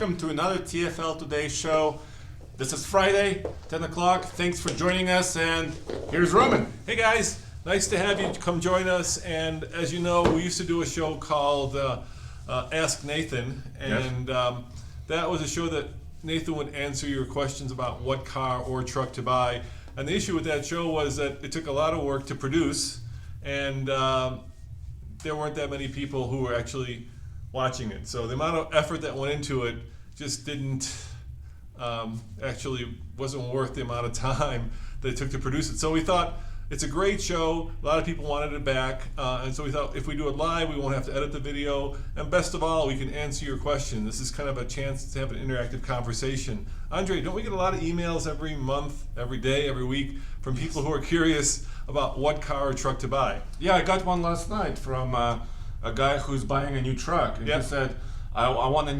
welcome to another TFL Today show. This is Friday, 10 o'clock. Thanks for joining us, and here's Roman. Hey guys, nice to have you come join us. And as you know, we used to do a show called Ask Nathan, and that was a show that Nathan would answer your questions about what car or truck to buy. And the issue with that show was that it took a lot of work to produce, and there weren't that many people who were actually watching it. So the amount of effort that went into it just didn't actually wasn't worth the amount of time that it took to produce it. So we thought it's a great show. A lot of people wanted it back, and so we thought if we do it live, we won't have to edit the video, and best of all, we can answer your question. This is kind of a chance to have an interactive conversation. Andre, don't we get a lot of emails every month, every day, every week from people who are curious about what car or truck to buy? Yeah, I got one last night from a guy who's buying a new truck. And he said, I want a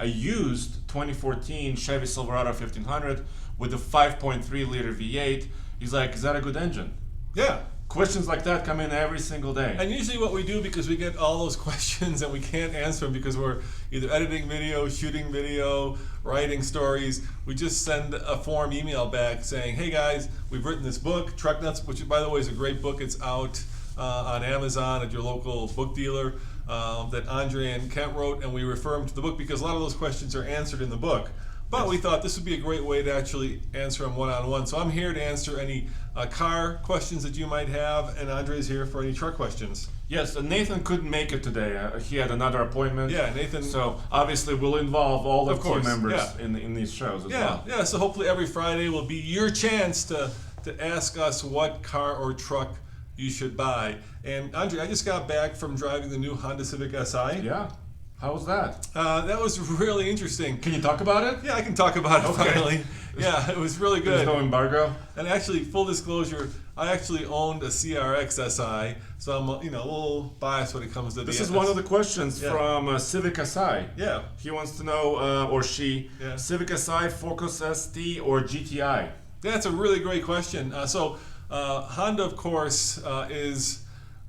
used 2014 Chevy Silverado 1500 with a 5.3 liter V8. He's like, is that a good engine? Yeah. Questions like that come in every single day. And usually what we do, because we get all those questions and we can't answer them because we're either editing video, shooting video, writing stories, we just send a form email back saying, hey guys, we've written this book, Truck Nuts, which by the way is a great book. It's out on Amazon at your local book dealer that Andre and Kent wrote, and we refer them to the book because a lot of those questions are answered in the book. But we thought this would be a great way to actually answer them one-on-one. So I'm here to answer any car questions that you might have, and Andre's here for any truck questions. Yes, and Nathan couldn't make it today. He had another appointment. Yeah, Nathan. So obviously we'll involve all the team members in these shows as well. Yeah, so hopefully every Friday will be your chance to ask us what car or truck you should buy. And Andre, I just got back from driving the new Honda Civic Si. Yeah. How was that? That was really interesting. Can you talk about it? Yeah, I can talk about it finally. Yeah, it was really good. There's no embargo? And actually, full disclosure, I actually owned a CRX SI, so I'm a little biased when it comes to this is one of the questions from Civic Si. Yeah. He wants to know, or she, Civic Si, Focus ST, or GTI? That's a really great question. So Honda, of course, is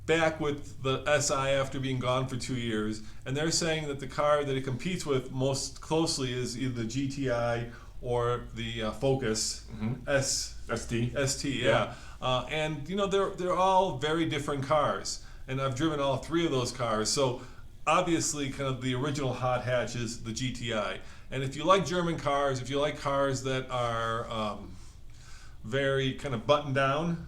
back with the SI after being gone for 2 years, and they're saying that the car that it competes with most closely is either the GTI or the Focus ST. And they're all very different cars, and I've driven all three of those cars. So obviously, kind of the original hot hatch is the GTI. And if you like German cars, if you like cars that are very kind of buttoned down,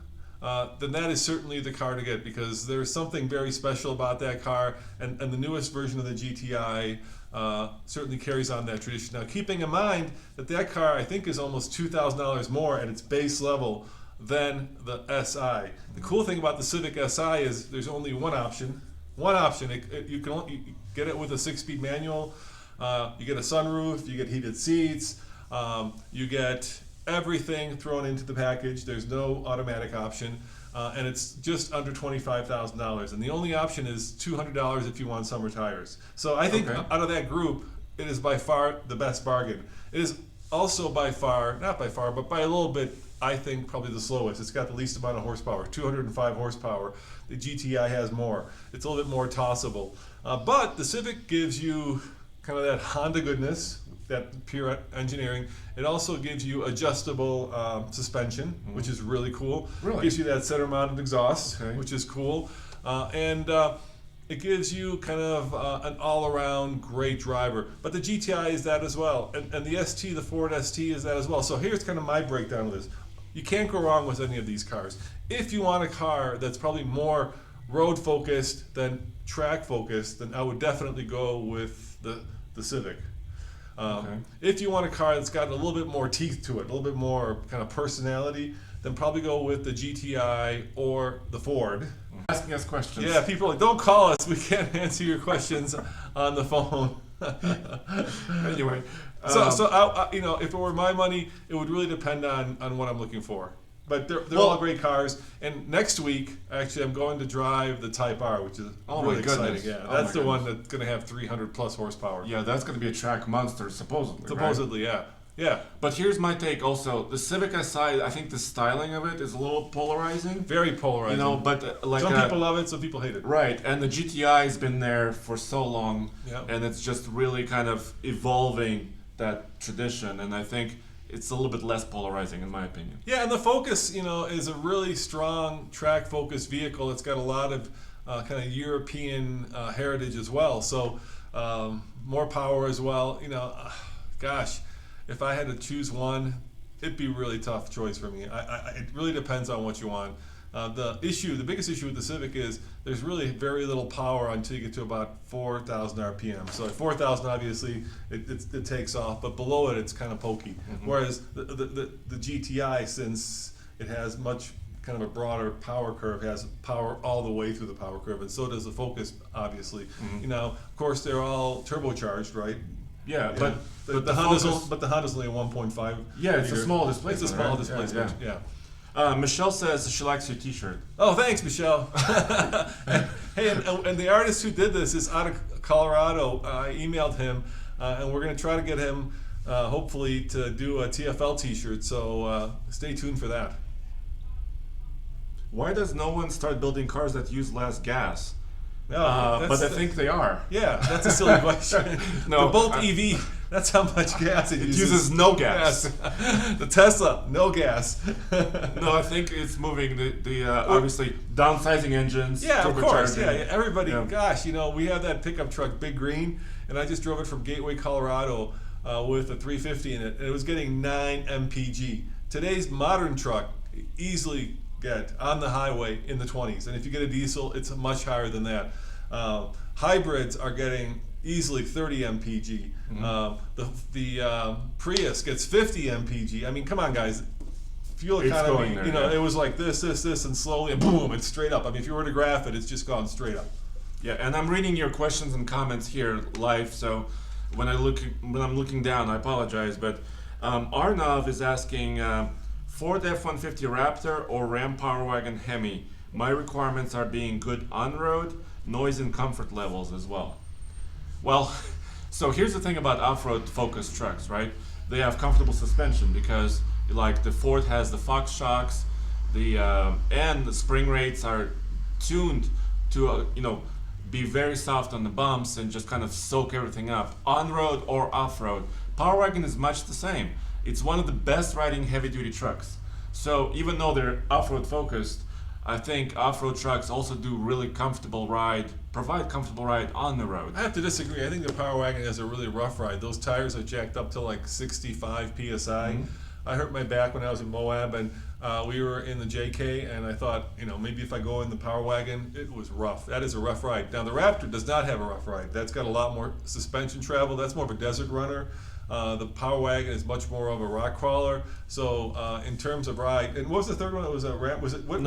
then that is certainly the car to get, because there's something very special about that car, and the newest version of the GTI certainly carries on that tradition. Now, keeping in mind that car, I think, is almost $2,000 more at its base level than the SI. The cool thing about the Civic Si is there's only one option. You can only get it with a 6-speed manual. You get a sunroof, you get heated seats, you get everything thrown into the package. There's no automatic option, and it's just under $25,000. And the only option is $200 if you want summer tires. So I think out of that group, it is by far the best bargain. It is also by far, not by far, but by a little bit, I think probably the slowest. It's got the least amount of horsepower, 205 horsepower. The GTI has more. It's a little bit more tossable. But the Civic gives you kind of that Honda goodness, that pure engineering. It also gives you adjustable suspension, which is really cool. It gives you that center-mounted exhaust, which is cool. And it gives you kind of an all-around great driver. But the GTI is that as well. And the ST, the Ford ST, is that as well. So here's kind of my breakdown of this. You can't go wrong with any of these cars. If you want a car that's probably more road-focused than track-focused, then I would definitely go with the Civic. If you want a car that's got a little bit more teeth to it, a little bit more kind of personality, then probably go with the GTI or the Ford. Asking us questions. Yeah, people are like, don't call us. We can't answer your questions on the phone. Anyway. So if it were my money, it would really depend on what I'm looking for. But they're all great cars. And next week, actually, I'm going to drive the Type R, which is really exciting. Yeah, that's the one that's going to have 300 plus horsepower. Yeah, that's going to be a track monster, supposedly. Supposedly, right? Yeah. But here's my take also. The Civic Si, I think the styling of it is a little polarizing. Very polarizing. You know, but like some people love it, some people hate it. Right, and the GTI has been there for so long, and it's just really kind of evolving that tradition, and I think it's a little bit less polarizing in my opinion. Yeah, and the Focus, is a really strong track-focused vehicle. It's got a lot of kind of European heritage as well, so more power as well. Gosh, if I had to choose one, it'd be a really tough choice for me. It really depends on what you want. The biggest issue with the Civic is there's really very little power until you get to about 4,000 RPM. So at 4,000, obviously, it takes off, but below it, it's kind of pokey. Mm-hmm. Whereas the GTI, since it has much kind of a broader power curve, has power all the way through the power curve, and so does the Focus, obviously. Mm-hmm. Of course, they're all turbocharged, right? Yeah, but the Honda's only a 1.5. Yeah, it's a small displacement. It's a small displacement. Yeah. Michelle says she likes your T-shirt. Oh, thanks, Michelle. Hey, and the artist who did this is out of Colorado. I emailed him, and we're going to try to get him, hopefully, to do a TFL T-shirt. So stay tuned for that. Why does no one start building cars that use less gas? No, but I think they are. Yeah, that's a silly question. No, the Bolt EV, that's how much gas it uses. It uses no gas. The Tesla, no gas. No, I think it's moving the obviously downsizing engines. Yeah, of course. Yeah, everybody. Yeah. Gosh, we have that pickup truck, Big Green, and I just drove it from Gateway, Colorado, with a 350 in it, and it was getting 9 mpg. Today's modern truck easily get on the highway in the 20s, and if you get a diesel, it's much higher than that. Hybrids are getting easily 30 mpg. Mm-hmm. The Prius gets 50 mpg. I mean, come on, guys. Fuel economy, it was like this, and slowly, and boom, it's straight up. I mean, if you were to graph it, it's just gone straight up. Yeah, and I'm reading your questions and comments here live, so when I'm looking down, I apologize, but Arnav is asking, Ford F-150 Raptor or Ram Power Wagon Hemi. My requirements are being good on-road, noise and comfort levels as well. Well, so here's the thing about off-road focused trucks, right? They have comfortable suspension because like the Ford has the Fox shocks, and the spring rates are tuned to be very soft on the bumps and just kind of soak everything up. On-road or off-road, Power Wagon is much the same. It's one of the best riding heavy-duty trucks. So even though they're off-road focused, I think off-road trucks also do really provide comfortable ride on the road. I have to disagree. I think the Power Wagon has a really rough ride. Those tires are jacked up to like 65 PSI. Mm-hmm. I hurt my back when I was in Moab, and we were in the JK, and I thought, maybe if I go in the Power Wagon, it was rough. That is a rough ride. Now, the Raptor does not have a rough ride. That's got a lot more suspension travel. That's more of a desert runner. The Power Wagon is much more of a rock crawler. So in terms of ride, and what was the third one? It was a Ram. Was it? What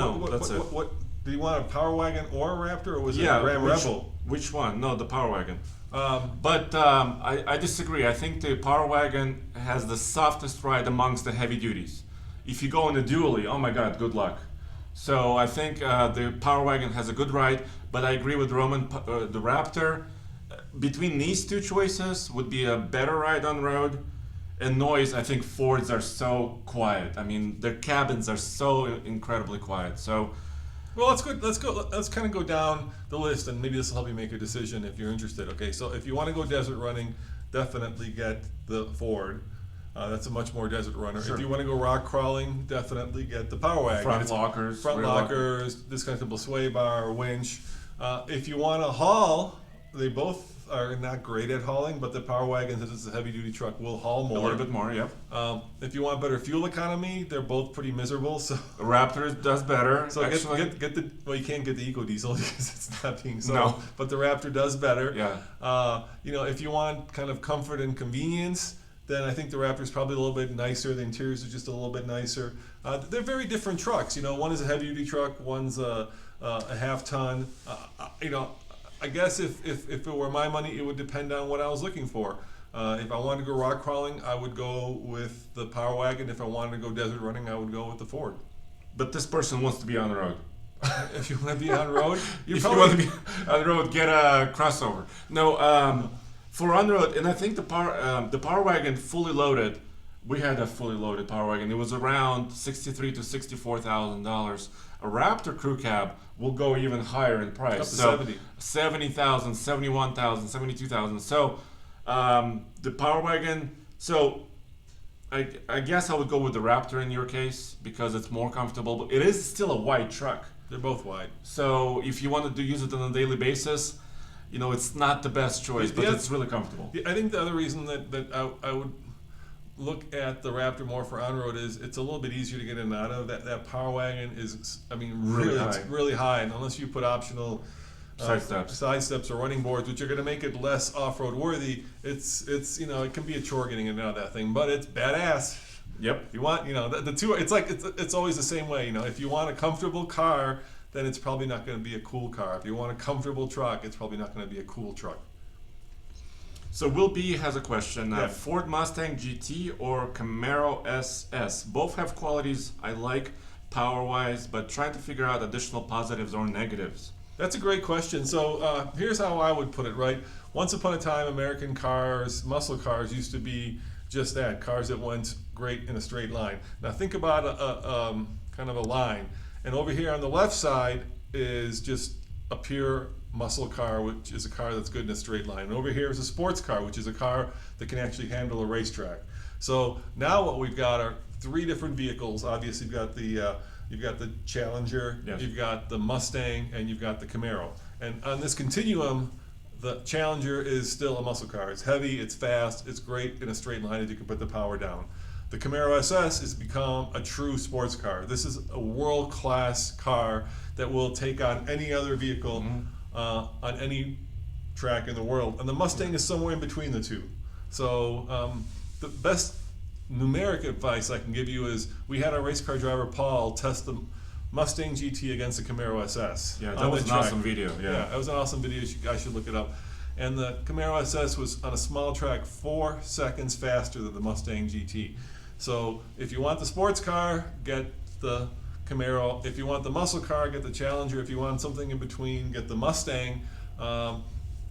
do you want, a Power Wagon or a Raptor, or was it a Ram Rebel? Which one? No, the Power Wagon. But I disagree. I think the Power Wagon has the softest ride amongst the heavy duties. If you go in a dually, oh my God, good luck. So I think the Power Wagon has a good ride, but I agree with Roman. The Raptor, between these two choices, would be a better ride on road. And noise, I think Fords are so quiet. I mean, their cabins are so incredibly quiet. So, well, let's kind of go down the list, and maybe this will help you make a decision if you're interested. Okay, so if you want to go desert running, definitely get the Ford. That's a much more desert runner. Sure. If you want to go rock crawling, definitely get the Power Wagon. Front lockers, disconnectable sway bar, winch. If you want to haul, they both are not great at hauling, but the Power Wagon, since it's a heavy-duty truck, will haul more. A little bit more, yeah. If you want better fuel economy, they're both pretty miserable. So the Raptor does better. So get the you can't get the Eco Diesel because it's not being sold. No. But the Raptor does better. Yeah. If you want kind of comfort and convenience, then I think the Raptor is probably a little bit nicer. The interiors are just a little bit nicer. They're very different trucks. One is a heavy-duty truck, one's a half-ton. I guess if it were my money, it would depend on what I was looking for. If I wanted to go rock crawling, I would go with the Power Wagon. If I wanted to go desert running, I would go with the Ford. But this person wants to be on the road. If you want to be on the road, you want to be on the road, get a crossover. No, for on the road, and I think the Power Wagon fully loaded we had a fully loaded Power Wagon. It was around $63,000 to $64,000. A Raptor crew cab will go even higher in price. Up to so 70. 70,000, 71,000, 72,000. So the Power Wagon. So I guess I would go with the Raptor in your case because it's more comfortable. But it is still a wide truck. They're both wide. So if you wanted to use it on a daily basis, it's not the best choice, but it's really comfortable. I think the other reason that I would look at the Raptor more for on-road is it's a little bit easier to get in and out of. That Power Wagon is, really high. It's really high, and unless you put optional side steps or running boards, which are going to make it less off-road worthy, it's it can be a chore getting in and out of that thing, but it's badass. Yep. If you want, the two, it's always the same way. If you want a comfortable car, then it's probably not going to be a cool car. If you want a comfortable truck, it's probably not going to be a cool truck. So Will B has a question. Yeah. Ford Mustang GT or Camaro SS? Both have qualities I like power-wise, but trying to figure out additional positives or negatives. That's a great question. So here's how I would put it, right? Once upon a time, American cars, muscle cars, used to be just that, cars that went great in a straight line. Now think about a kind of a line. And over here on the left side is just a pure muscle car, which is a car that's good in a straight line. And over here is a sports car, which is a car that can actually handle a racetrack. So now what we've got are three different vehicles. Obviously, you've got the Challenger, yes. You've got the Mustang, and you've got the Camaro. And on this continuum, the Challenger is still a muscle car. It's heavy, it's fast, it's great in a straight line, as you can put the power down. The Camaro SS has become a true sports car. This is a world-class car that will take on any other vehicle on any track in the world. And the Mustang is somewhere in between the two. So the best numeric advice I can give you is we had our race car driver, Paul, test the Mustang GT against the Camaro SS. Yeah, that was an awesome video. Yeah, that was an awesome video. You guys should look it up. And the Camaro SS was on a small track 4 seconds faster than the Mustang GT. So if you want the sports car, get the Camaro. If you want the muscle car, get the Challenger. If you want something in between, get the Mustang.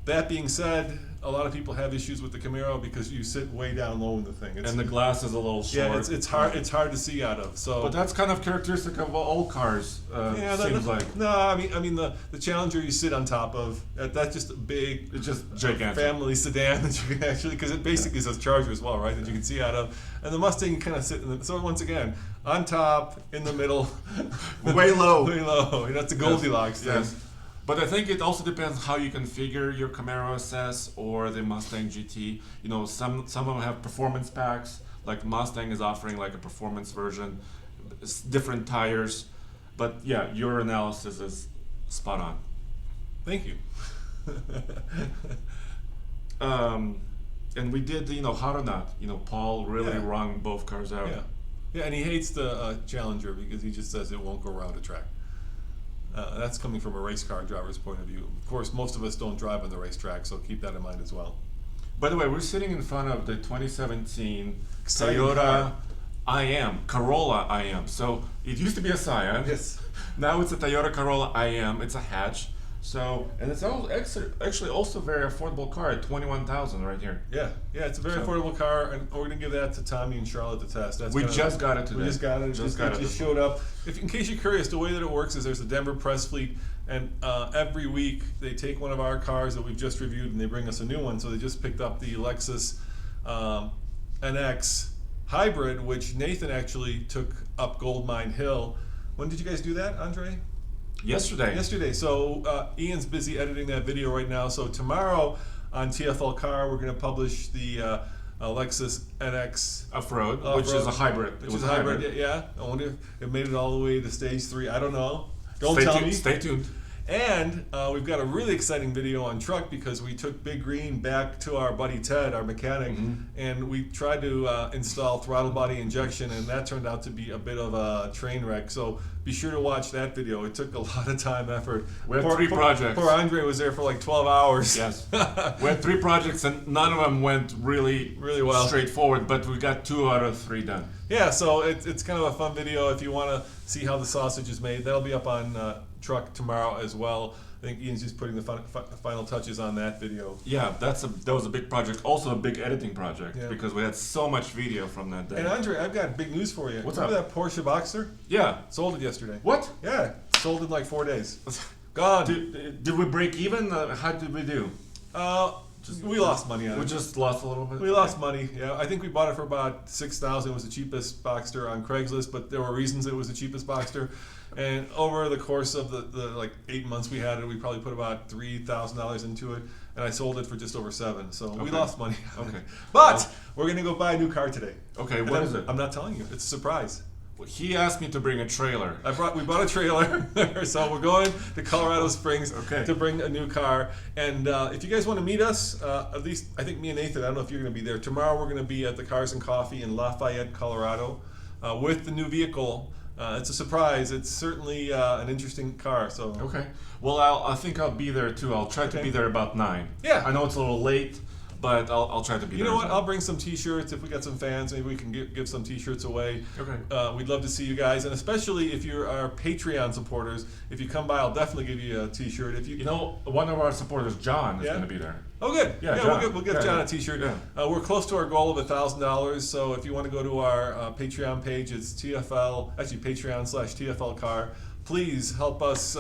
That being said, a lot of people have issues with the Camaro because you sit way down low in the thing. And the glass is a little short. Yeah, it's hard. It's hard to see out of. So, but that's kind of characteristic of all cars. Seems like. No, I mean the Challenger you sit on top of. That's just a big. It's just gigantic family sedan that you can actually, because it basically says Charger as well, right? That you can see out of. And the Mustang you kind of sit in the. So once again, on top, in the middle, way low. Way low. It's a Goldilocks thing. Yes. But I think it also depends how you configure your Camaro SS or the Mustang GT. Some of them have performance packs, like Mustang is offering like a performance version, different tires. But yeah, your analysis is spot on. Thank you. And we did, how to not. Paul really wrung both cars out. Yeah, and he hates the Challenger because he just says it won't go around a track. That's coming from a race car driver's point of view. Of course, most of us don't drive on the racetrack, so keep that in mind as well. By the way, we're sitting in front of the 2017 Exciting Toyota car. Corolla IM. So it used to be a Scion. Yes. Now it's a Toyota Corolla IM. It's a hatch. So, and it's actually also a very affordable car at $21,000 right here. Yeah, it's a very affordable car, and we're gonna give that to Tommy and Charlotte to test. We just got it today. We just got it. It just showed up. In case you're curious, the way that it works is there's a Denver press fleet, and every week they take one of our cars that we've just reviewed and they bring us a new one. So they just picked up the Lexus NX Hybrid, which Nathan actually took up Goldmine Hill. When did you guys do that, Andre? Yesterday. So Ian's busy editing that video right now. So tomorrow on TFL Car, we're going to publish the Lexus NX Off-road, which is a hybrid. Which is a hybrid, yeah. I wonder if it made it all the way to stage 3. I don't know. Don't tell me. Stay tuned. And we've got a really exciting video on truck because we took Big Green back to our buddy Ted, our mechanic, and we tried to install throttle body injection, and that turned out to be a bit of a train wreck. So be sure to watch that video. It took a lot of time, effort. We had 3 projects. Poor Andre was there for like 12 hours. Yes. We had 3 projects, and none of them went really well. Straightforward, but we got 2 out of 3 done. Yeah, so it's kind of a fun video if you want to see how the sausage is made. That'll be up on Truck tomorrow as well. I think Ian's just putting the final touches on that video. Yeah, that was a big project. Also a big editing project because we had so much video from that day. And Andre, I've got big news for you. What's Remember up? that Porsche Boxster? Yeah. Sold it yesterday. What? Yeah, sold in like 4 days. Gone. Did we break even? How did we do? We lost money on it. We just lost a little bit? We lost money, yeah. I think we bought it for about $6,000. It was the cheapest Boxster on Craigslist, but there were reasons it was the cheapest Boxster. And over the course of the like 8 months we had it, we probably put about $3,000 into it, and I sold it for just over $7,000. So we lost money. Okay. But we're going to go buy a new car today. Okay, what is it? I'm not telling you. It's a surprise. Well, he asked me to bring a trailer. We bought a trailer, so we're going to Colorado Springs to bring a new car. And if you guys want to meet us, at least I think me and Nathan, I don't know if you're going to be there. Tomorrow we're going to be at the Cars and Coffee in Lafayette, Colorado, with the new vehicle. It's a surprise. It's certainly an interesting car. So okay. Well, I think I'll be there too. I'll try to be there about 9. Yeah. I know it's a little late, but I'll try to be there. You know what? I'll bring some T-shirts. If we got some fans, maybe we can give some T-shirts away. Okay. We'd love to see you guys, and especially if you're our Patreon supporters. If you come by, I'll definitely give you a T-shirt. If you know, one of our supporters, John, is going to be there. Oh, good. Yeah, we'll get John a T-shirt. Yeah. We're close to our goal of $1,000. So if you want to go to our Patreon page, it's TFL. Actually, Patreon/TFL Car. Please help us.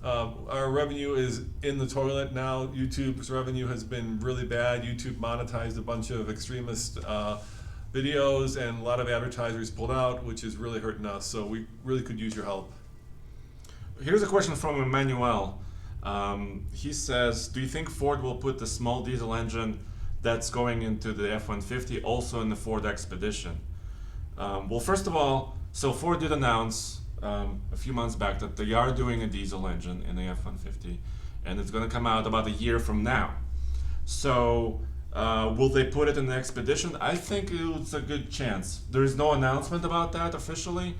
Our revenue is in the toilet now. YouTube's revenue has been really bad. YouTube monetized a bunch of extremist videos, and a lot of advertisers pulled out, which is really hurting us. So we really could use your help. Here's a question from Emmanuel. He says, do you think Ford will put the small diesel engine that's going into the F-150 also in the Ford Expedition? Well, first of all, so Ford did announce a few months back that they are doing a diesel engine in the F-150, and it's going to come out about a year from now. So will they put it in the Expedition? I think it's a good chance. There is no announcement about that officially,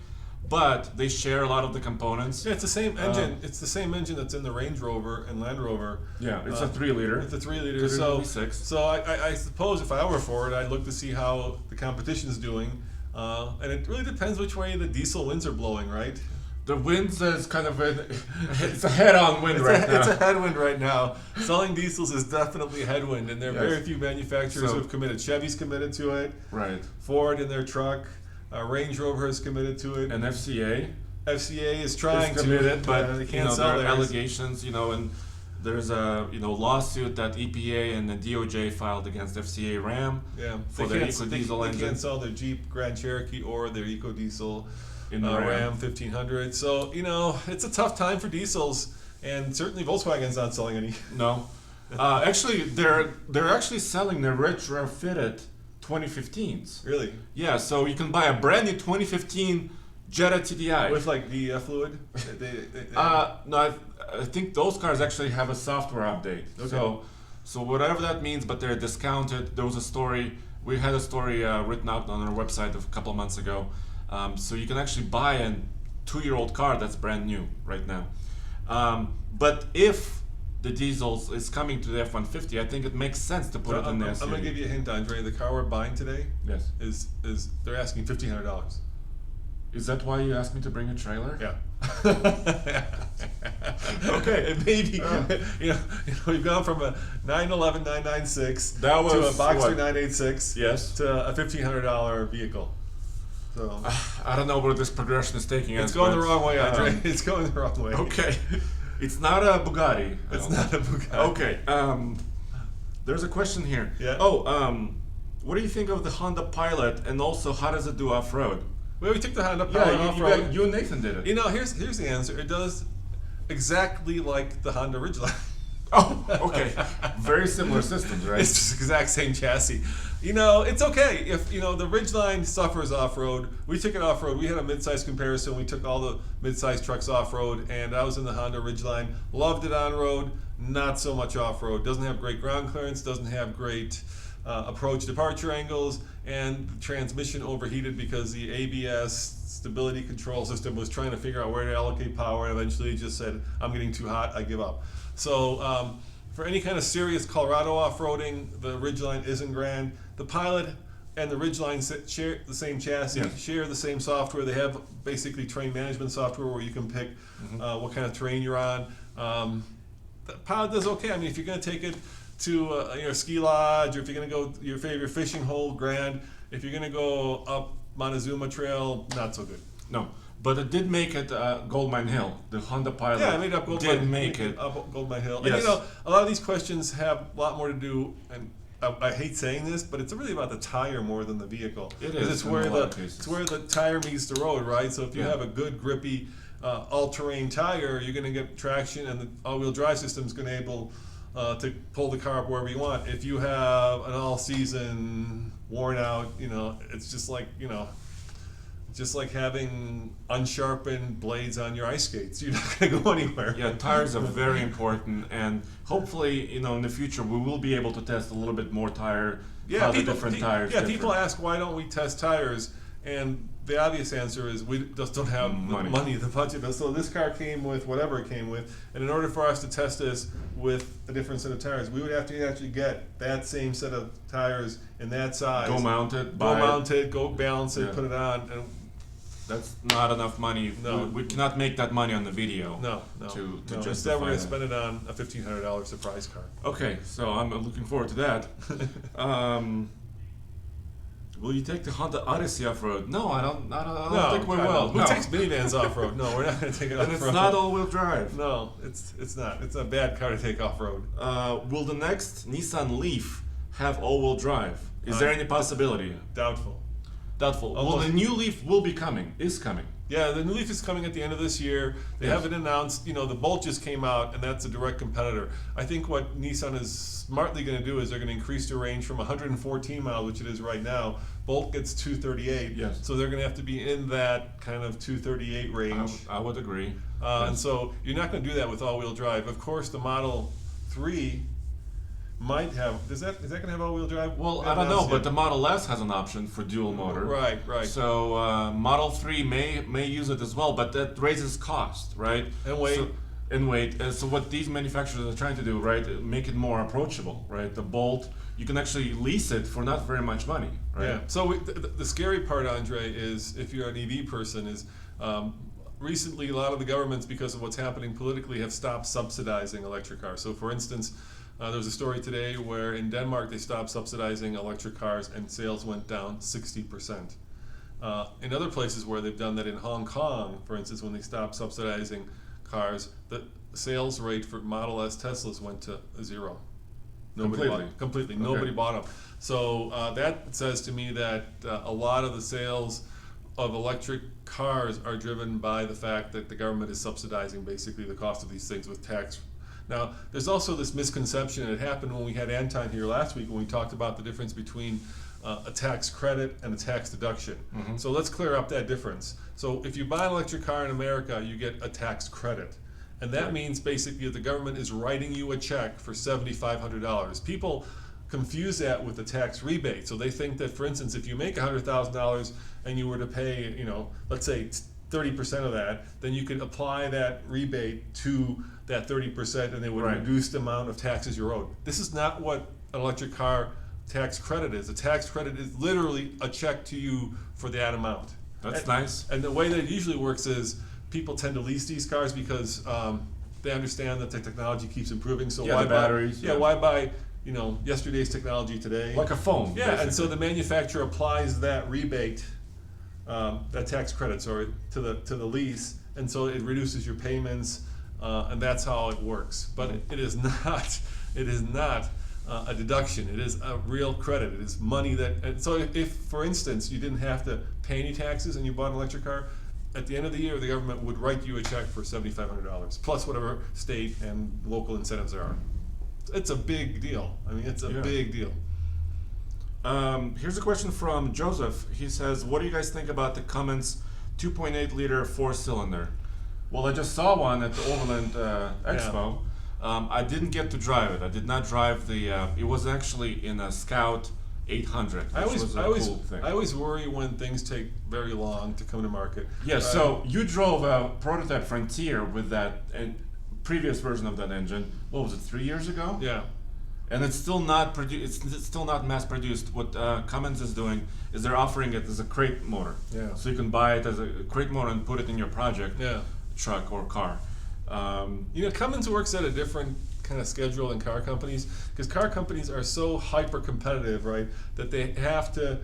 but they share a lot of the components. Yeah, it's the same engine. It's the same engine that's in the Range Rover and Land Rover. Yeah, it's a 3-liter. It's a 3-liter. So I suppose if I were Ford, I'd look to see how the competition is doing. And it really depends which way the diesel winds are blowing, right? The winds is kind of it's a head-on wind right now. It's a headwind right now. Selling diesels is definitely a headwind, and there are very few manufacturers who have committed. Chevy's committed to it. Right. Ford in their truck. Range Rover has committed to it. And FCA. FCA is trying committed, to, but they can't sell there are allegations, and there's a lawsuit that EPA and the DOJ filed against FCA Ram for their EcoDiesel engine. They can't sell their Jeep Grand Cherokee or their EcoDiesel in the Ram 1500. So it's a tough time for diesels, and certainly Volkswagen's not selling any. No, actually they're actually selling their retrofitted 2015s. Really? Yeah, so you can buy a brand new 2015 Jetta TDI with like the fluid. No, I think those cars actually have a software update. Okay. So whatever that means, but they're discounted. There was a story. We had a story written out on our website a couple of months ago. So you can actually buy a 2-year-old car that's brand new right now. But if the diesels is coming to the F-150, I think it makes sense to put it in the SUV. I'm going to give you a hint, Andre. The car we're buying today is they're asking $1,500. Is that why you asked me to bring a trailer? Yeah. Okay. And maybe we've gone from a 911 996 to a Boxster 986 to a $1,500 vehicle. So I don't know where this progression is taking us. It's going the wrong way, Andre. It's going the wrong way. Okay. It's not a Bugatti. It's not a Bugatti. Okay. There's a question here. Yeah. What do you think of the Honda Pilot, and also how does it do off-road? Well, we took the Honda Pilot off-road. You and Nathan did it. Here's the answer. It does exactly like the Honda Ridgeline. Oh, okay. Very similar systems, right? It's just the exact same chassis. It's okay if the Ridgeline suffers off-road. We took it off-road. We had a mid-size comparison. We took all the mid-size trucks off-road, and I was in the Honda Ridgeline. Loved it on-road. Not so much off-road. Doesn't have great ground clearance. Doesn't have great approach departure angles, and the transmission overheated because the ABS stability control system was trying to figure out where to allocate power, and eventually just said, I'm getting too hot, I give up. So for any kind of serious Colorado off-roading, the Ridgeline isn't grand. The Pilot and the Ridgeline share the same chassis, share the same software. They have basically terrain management software where you can pick what kind of terrain you're on. the pod does okay. I mean, if you're going to take it to a ski lodge, or if you're going to go your favorite fishing hole, grand. If you're going to go up Montezuma Trail, not so good. No, but it did make it Goldmine Hill. The Honda Pilot Yeah, I made up did make it. Up Goldmine Hill. Yes. And a lot of these questions have a lot more to do, and I hate saying this, but it's really about the tire more than the vehicle. It 'Cause is, it's in where a lot of cases. it's where the tire meets the road, right? So if you Yeah. have a good grippy all-terrain tire, you're going to get traction, and the all-wheel drive system is going to be able to pull the car up wherever you want. If you have an all-season worn out, it's just like having unsharpened blades on your ice skates. You're not going to go anywhere. Yeah, tires are very important, and hopefully, in the future, we will be able to test a little bit more tires. Tires. Yeah, people ask, why don't we test tires? And the obvious answer is we just don't have money, the budget. So this car came with whatever it came with, and in order for us to test this with a different set of tires, we would have to actually get that same set of tires in that size. Go mount it, go balance it, Yeah. put it on, and that's not enough money. No. We cannot make that money on the video. no. To Instead, justify we're going that. to spend it on a $1,500 surprise car. Okay, so I'm looking forward to that. Will you take the Honda Odyssey off-road? No, I don't think we will. Who No. takes minivans off-road? No, we're not going to take it And off-road. it's not all-wheel drive. No, it's not. It's a bad car to take off-road. Will the next Nissan Leaf have all-wheel drive? Is there any possibility? Doubtful. Doubtful. Well, Almost. the new Leaf will be coming. Is coming. Yeah, the new Leaf is coming at the end of this year. They Yes. haven't announced, the Bolt just came out, and that's a direct competitor. I think what Nissan is smartly going to do is they're going to increase the range from 114 miles, which it is right now. Bolt gets 238. Yes. So they're going to have to be in that kind of 238 range. I would agree. And so you're not going to do that with all-wheel drive. Of course, the Model 3 might have. Is that going to have all-wheel drive? Well, Yeah, I don't know, that's but it. the Model S has an option for dual motor. Right. So Model 3 may use it as well, but that raises cost, right? And weight. So what these manufacturers are trying to do, right, make it more approachable, right? The Bolt, you can actually lease it for not very much money, right? Yeah. So the scary part, Andre, is if you're an EV person, is recently a lot of the governments, because of what's happening politically, have stopped subsidizing electric cars. So, for instance, there was a story today where in Denmark they stopped subsidizing electric cars and sales went down 60%. In other places where they've done that, in Hong Kong, for instance, when they stopped subsidizing cars, the sales rate for Model S Teslas went to zero. Completely. Okay. Nobody bought them. So that says to me that a lot of the sales of electric cars are driven by the fact that the government is subsidizing basically the cost of these things with tax. Now, there's also this misconception, and it happened when we had Anton here last week when we talked about the difference between a tax credit and a tax deduction. Mm-hmm. So let's clear up that difference. So if you buy an electric car in America, you get a tax credit. And that Right. means basically that the government is writing you a check for $7,500. People confuse that with a tax rebate. So they think that, for instance, if you make $100,000 and you were to pay, let's say 30% of that, then you could apply that rebate to that 30%, and they would Right. reduce the amount of taxes you're owed. This is not what an electric car tax credit is. A tax credit is literally a check to you for that amount. That's nice. And the way that it usually works is people tend to lease these cars because they understand that the technology keeps improving. So Yeah, why the buy, batteries, yeah. why buy yesterday's technology today? Like a phone. Yeah, and so basically. the manufacturer applies that rebate, that tax credit, sorry, to the lease, and so it reduces your payments, and that's how it works. But it is not a deduction. It is a real credit. It is money that. And so if, for instance, you didn't have to pay any taxes and you bought an electric car, at the end of the year, the government would write you a check for $7,500 plus whatever state and local incentives there are. It's a big deal. I mean, it's a Yeah. big deal. Here's a question from Joseph. He says, what do you guys think about the Cummins 2.8 liter 4-cylinder? Well, I just saw one at the Overland Expo. I didn't get to drive it. I did not drive the. It was actually in a Scout 800, which was a cool thing. I always worry when things take very long to come to market. Yeah, so you drove a prototype Frontier with that previous version of that engine. What was it, 3 years ago? Yeah. And it's still not it's still not mass produced. What Cummins is doing is they're offering it as a crate motor. Yeah. So you can buy it as a crate motor and put it in your project Yeah. truck or car. Cummins works at a different kind of schedule in car companies, because car companies are so hyper competitive, right, that they have to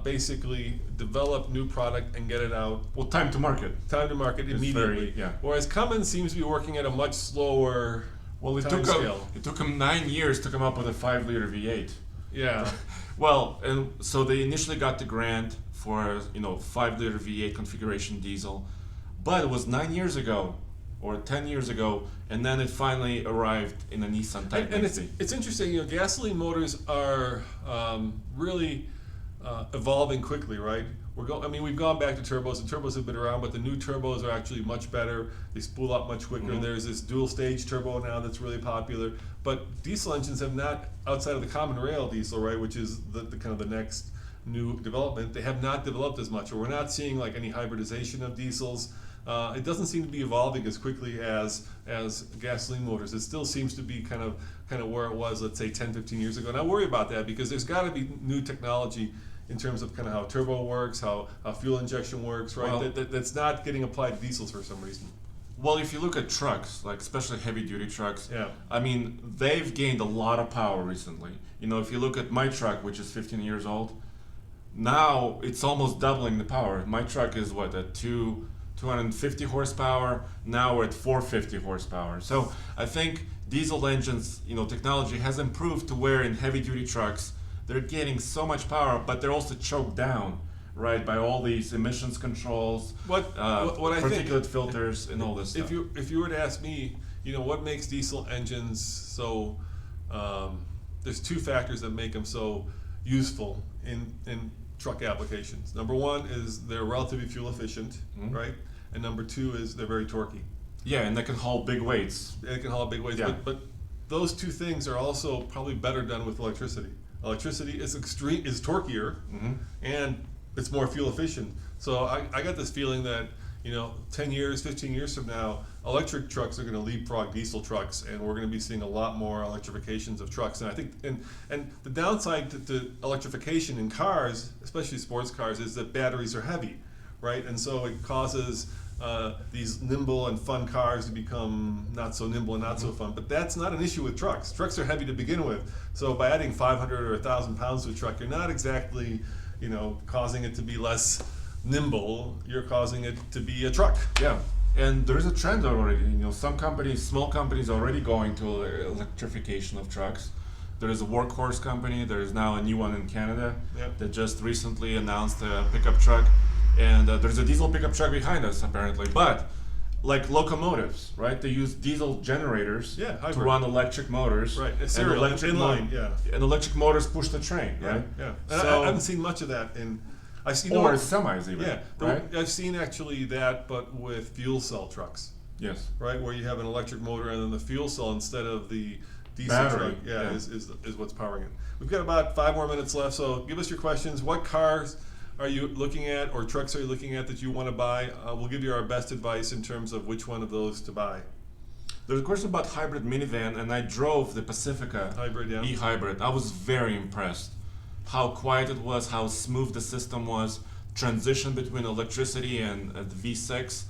basically develop new product and get it out. Well, time to market. Time to market immediately. Yeah. Whereas Cummins seems to be working at a much slower time scale. It took them 9 years to come up with a 5-liter V8. Yeah. Well, and so they initially got the grant for 5-liter V8 configuration diesel, but it was 9 years ago or 10 years ago, and then it finally arrived in a Nissan Type. And it's interesting. Gasoline motors are really evolving quickly, right? We've gone back to turbos, and turbos have been around, but the new turbos are actually much better. They spool up much quicker. Mm-hmm. There's this dual stage turbo now that's really popular. But diesel engines have not, outside of the common rail diesel, right, which is the kind of the next new development, they have not developed as much, or we're not seeing like any hybridization of diesels. It doesn't seem to be evolving as quickly as gasoline motors. It still seems to be kind of where it was, let's say 10, 15 years ago. And I worry about that because there's got to be new technology in terms of kind of how turbo works, how fuel injection works, right? Well, That's not getting applied to diesels for some reason. Well, if you look at trucks, like especially heavy-duty trucks, Yeah. I mean, they've gained a lot of power recently. If you look at my truck, which is 15 years old, now it's almost doubling the power. My truck is at 250 horsepower. Now we're at 450 horsepower. So I think diesel engines, technology has improved to where in heavy-duty trucks, they're getting so much power, but they're also choked down, right, by all these emissions controls, What I think, particulate filters, and all this stuff. If you were to ask me, what makes diesel engines so, there's two factors that make them so useful in truck applications. Number one is they're relatively fuel efficient, Mm-hmm. right? And number two is they're very torquey. Yeah, and they can haul big weights. They can haul big weights, Yeah. but those two things are also probably better done with electricity. Electricity is torqueier, Mm-hmm. and it's more fuel efficient. So I got this feeling that 10 years, 15 years from now, electric trucks are going to leapfrog diesel trucks, and we're going to be seeing a lot more electrifications of trucks. And I think, and the downside to electrification in cars, especially sports cars, is that batteries are heavy, right? And so it causes these nimble and fun cars to become not so nimble and not so fun. But that's not an issue with trucks. Trucks are heavy to begin with. So by adding 500 or 1,000 pounds to a truck, you're not exactly, causing it to be less nimble. You're causing it to be a truck. Yeah, and there's a trend already. Some companies, small companies, already going to electrification of trucks. There is a workhorse company. There is now a new one in Canada Yep. that just recently announced a pickup truck, and there's a diesel pickup truck behind us apparently. But like locomotives, right? They use diesel generators Yeah, to hybrid. run electric motors. Right, and serial, inline, yeah. And electric motors push the train, right? Yeah. And So, I haven't seen much of that I've seen or semis even, Yeah, right? I've seen actually that, but with fuel cell trucks, Yes. right, where you have an electric motor and then the fuel cell instead of the diesel Battery, truck, yeah. is what's powering it. We've got about 5 more minutes left, so give us your questions. What cars are you looking at, or trucks are you looking at that you want to buy? We'll give you our best advice in terms of which one of those to buy. There's a question about hybrid minivan, and I drove the Pacifica Hybrid, yeah. e-hybrid. I was very impressed. How quiet it was, how smooth the system was. Transition between electricity and the V6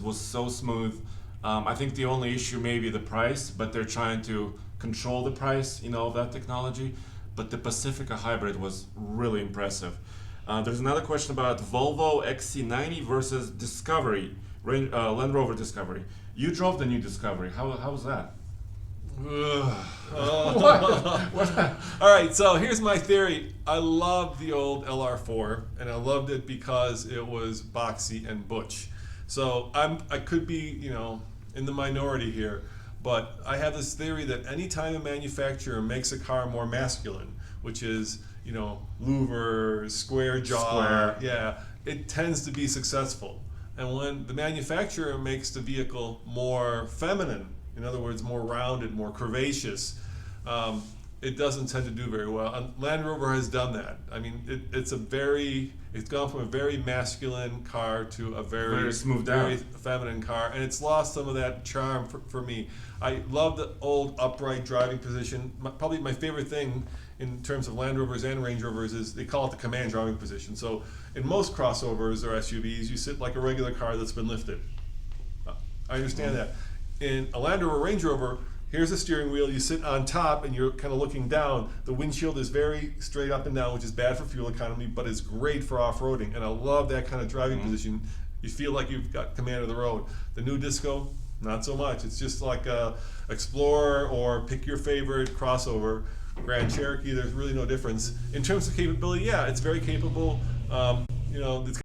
was so smooth. I think the only issue may be the price, but they're trying to control the price, of that technology. But the Pacifica hybrid was really impressive. There's another question about Volvo XC90 versus Discovery, Land Rover Discovery. You drove the new Discovery. How was that? All right, so here's my theory. I loved the old LR4, and I loved it because it was boxy and butch. So I could be, in the minority here, but I have this theory that anytime a manufacturer makes a car more masculine, which is, louver, square jaw, Square. yeah, it tends to be successful. And when the manufacturer makes the vehicle more feminine, in other words, more rounded, more curvaceous, it doesn't tend to do very well. And Land Rover has done that. I mean, it's gone from a very masculine car to a very smoothed very out. feminine car, and it's lost some of that charm for me. I love the old upright driving position. Probably my favorite thing in terms of Land Rovers and Range Rovers is they call it the command driving position. So in most crossovers or SUVs, you sit like a regular car that's been lifted. I understand that. In a Land Rover Range Rover, Here's a steering wheel. You sit on top and you're kind of looking down. The windshield is very straight up and down, which is bad for fuel economy, but it's great for off-roading. And I love that kind of driving position. You feel like you've got command of the road. The new Disco, not so much. It's just like a Explorer or pick your favorite crossover. Grand Cherokee, there's really no difference. In terms of capability, yeah, it's very capable. You know, it's got